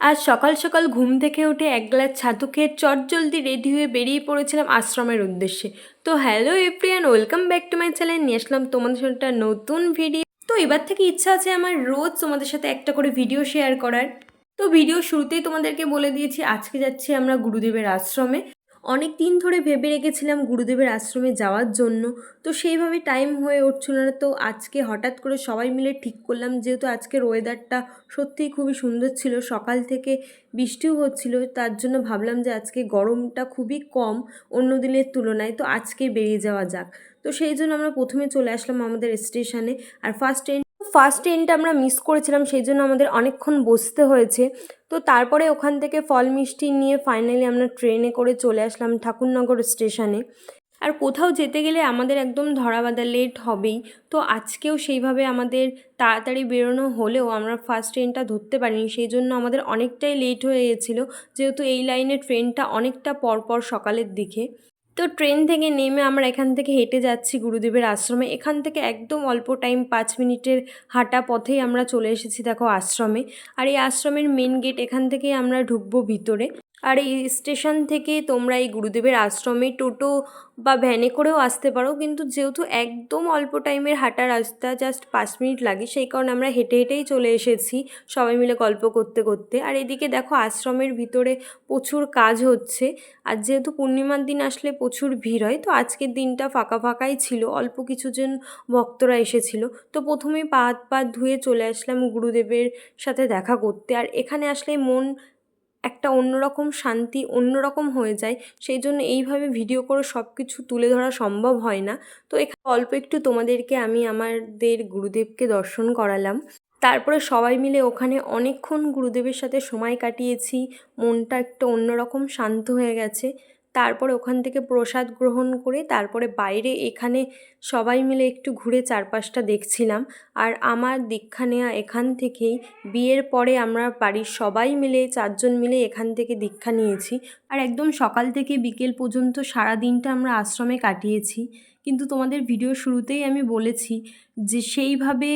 আজ সকাল সকাল ঘুম থেকে উঠে এক গ্লাস ছাতু খেয়ে চটজলদি রেডি হয়ে বেরিয়ে পড়েছিলাম আশ্রমের উদ্দেশ্যে। তো hello everyone, welcome back to my channel. নিয়ে আসলাম তোমাদের সাথে একটা নতুন ভিডিও। তো এবার থেকে ইচ্ছা আছে আমার রোজ তোমাদের সাথে একটা করে ভিডিও শেয়ার করার। তো ভিডিও শুরুতেই তোমাদেরকে বলে দিয়েছি আজকে যাচ্ছি আমরা গুরুদেবের আশ্রমে। অনেক দিন ধরে ভেবে রেখেছিলাম গুরুদেবের আশ্রমে যাওয়ার জন্য, তো সেইভাবে টাইম হয়ে উঠছিল না। তো আজকে হঠাৎ করে সবাই মিলে ঠিক করলাম, যেহেতু আজকের ওয়েদারটা সত্যিই খুবই সুন্দর ছিল, সকাল থেকে বৃষ্টিও হচ্ছিল, তার জন্য ভাবলাম যে আজকে গরমটা খুবই কম অন্য দিনের তুলনায়, তো আজকে বেরিয়ে যাওয়া যাক। তো সেই জন্য আমরা প্রথমে চলে আসলাম আমাদের স্টেশনে। আর ফার্স্ট ট্রেনটা আমরা মিস করেছিলাম, সেই জন্য আমাদের অনেকক্ষণ বসতে হয়েছে। তো তারপরে ওখান থেকে ফল মিষ্টি নিয়ে ফাইনালি আমরা ট্রেনে করে চলে আসলাম ঠাকুরনগর স্টেশনে। আর কোথাও যেতে গেলে আমাদের একদম ধরা বাঁধা লেট হবেই। তো আজকেও সেইভাবে আমাদের তাড়াতাড়ি বেরোনো হলেও আমরা ফার্স্ট ট্রেনটা ধরতে পারিনি, সেই জন্য আমাদের অনেকটাই লেট হয়ে গেছিলো, যেহেতু এই লাইনে ট্রেনটা অনেকটা পরপর সকালের দিকে। তো ট্রেন থেকে নেমে আমরা এখান থেকে হেঁটে যাচ্ছি গুরুদেবের আশ্রমে। এখান থেকে একদম অল্প টাইম 5 মিনিটের হাঁটা পথেই আমরা চলে এসেছি দেখো আশ্রমে। আর এই আশ্রমের মেন গেট এখান থেকেই আমরা ঢুকবো ভিতরে। আর এই স্টেশন থেকে তোমরা এই গুরুদেবের আশ্রমে টোটো বা ভ্যানে করেও আসতে পারো, কিন্তু যেহেতু একদম অল্প টাইমের হাঁটা রাস্তা, জাস্ট 5 মিনিট লাগে, সেই কারণে আমরা হেঁটে হেঁটেই চলে এসেছি সবাই মিলে গল্প করতে করতে। আর এদিকে দেখো আশ্রমের ভিতরে প্রচুর কাজ হচ্ছে। আর যেহেতু পূর্ণিমার দিন আসলে প্রচুর ভিড় হয়, তো আজকের দিনটা ফাঁকা ফাঁকাই ছিল, অল্প কিছুজন ভক্তরা এসেছিল। তো প্রথমেই পা হাত পা ধুয়ে চলে আসলাম গুরুদেবের সাথে দেখা করতে। আর এখানে আসলে মন একটা অন্যরকম শান্তি অন্যরকম হয়ে যায়, সেই জন্য এইভাবে ভিডিও করে সব কিছু তুলে ধরা সম্ভব হয় না। তো এখানে অল্প একটু তোমাদেরকে আমি আমাদের গুরুদেবকে দর্শন করালাম। তারপরে সবাই মিলে ওখানে অনেকক্ষণ গুরুদেবের সাথে সময় কাটিয়েছি, মনটা একটু অন্যরকম শান্ত হয়ে গেছে। তারপরে ওখান থেকে প্রসাদ গ্রহণ করে তারপরে বাইরে এখানে সবাই মিলে একটু ঘুরে চারপাশটা দেখছিলাম। আর আমার দীক্ষা নেওয়া এখান থেকেই, বিয়ের পরে আমরা বাড়ির সবাই মিলে 4জন মিলে এখান থেকে দীক্ষা নিয়েছি। আর একদম সকাল থেকে বিকেল পর্যন্ত সারা দিনটা আমরা আশ্রমে কাটিয়েছি। কিন্তু তোমাদের ভিডিও শুরুতেই আমি বলেছি যে সেইভাবে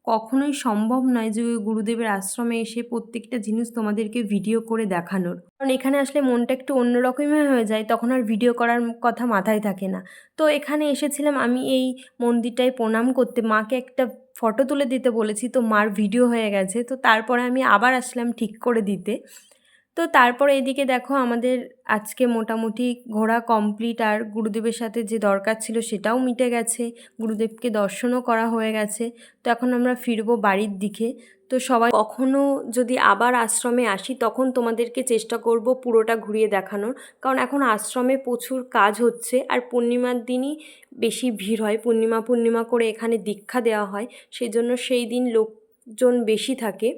কখনোই সম্ভব নয় যে গুরুদেবের আশ্রমে এসে প্রত্যেকটা জিনিস তোমাদেরকে ভিডিও করে দেখানোর, কারণ এখানে আসলে মনটা একটু অন্যরকমই হয়ে যায়, তখন আর ভিডিও করার কথা মাথায় থাকে না। তো এখানে এসেছিলাম আমি এই মন্দিরটায় প্রণাম করতে, মাকে একটা ফটো তুলে দিতে বলেছি, তো মার ভিডিও হয়ে গেছে, তো তারপরে আমি আবার আসলাম ঠিক করে দিতে। তো তারপরে এদিকে দেখো আমাদের আজকে মোটামুটি ঘোরা কমপ্লিট, আর গুরুদেবের সাথে যে দরকার ছিল সেটাও মিটে গেছে, গুরুদেবকে দর্শনও করা হয়ে গেছে। তো এখন আমরা ফিরবো বাড়ির দিকে। তো সবাই কখনো যদি আবার আশ্রমে আসি তখন তোমাদেরকে চেষ্টা করব পুরোটা ঘুরিয়ে দেখানোর, কারণ এখন আশ্রমে প্রচুর কাজ হচ্ছে। আর পূর্ণিমার দিনই বেশি ভিড় হয়, পূর্ণিমা করে এখানে দীক্ষা দেওয়া হয়, সেই জন্য সেই দিন লোকজন বেশি থাকে।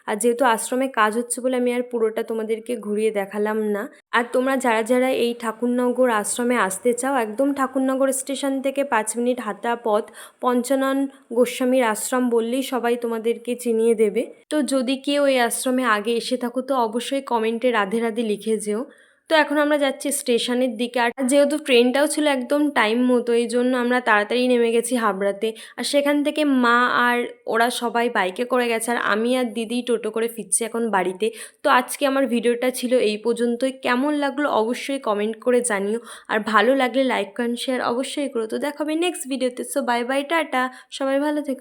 আর যেহেতু আশ্রমে কাজ হচ্ছে বলে আমি আর পুরোটা তোমাদেরকে ঘুরিয়ে দেখালাম না। আর তোমরা যারা যারা এই ঠাকুরনগর আশ্রমে আসতে চাও, একদম ঠাকুরনগর স্টেশন থেকে 5 মিনিট হাঁটা পথ পঞ্চানন গোস্বামীর আশ্রম বললেই সবাই তোমাদেরকে চিনিয়ে দেবে। তো যদি কেউ এই আশ্রমে আগে এসে থাকো তো অবশ্যই কমেন্টে রাধে রাধে লিখে যেও। তো এখন আমরা যাচ্ছি স্টেশনের দিকে। আর যেহেতু ট্রেনটাও ছিল একদম টাইম মতো, এই জন্য আমরা তাড়াতাড়ি নেমে গেছি হাবড়াতে। আর সেখান থেকে মা আর ওরা সবাই বাইকে করে গেছে, আর আমি আর দিদি টোটো করে ফিরছি এখন বাড়িতে। তো আজকে আমার ভিডিওটা ছিল এই পর্যন্তই। কেমন লাগলো অবশ্যই কমেন্ট করে জানিও, আর ভালো লাগলে লাইক কমেন্ট শেয়ার অবশ্যই করো। তো দেখা হবে নেক্সট ভিডিওতে। সো বাই বাই, টাটা, সবাই ভালো থেকো।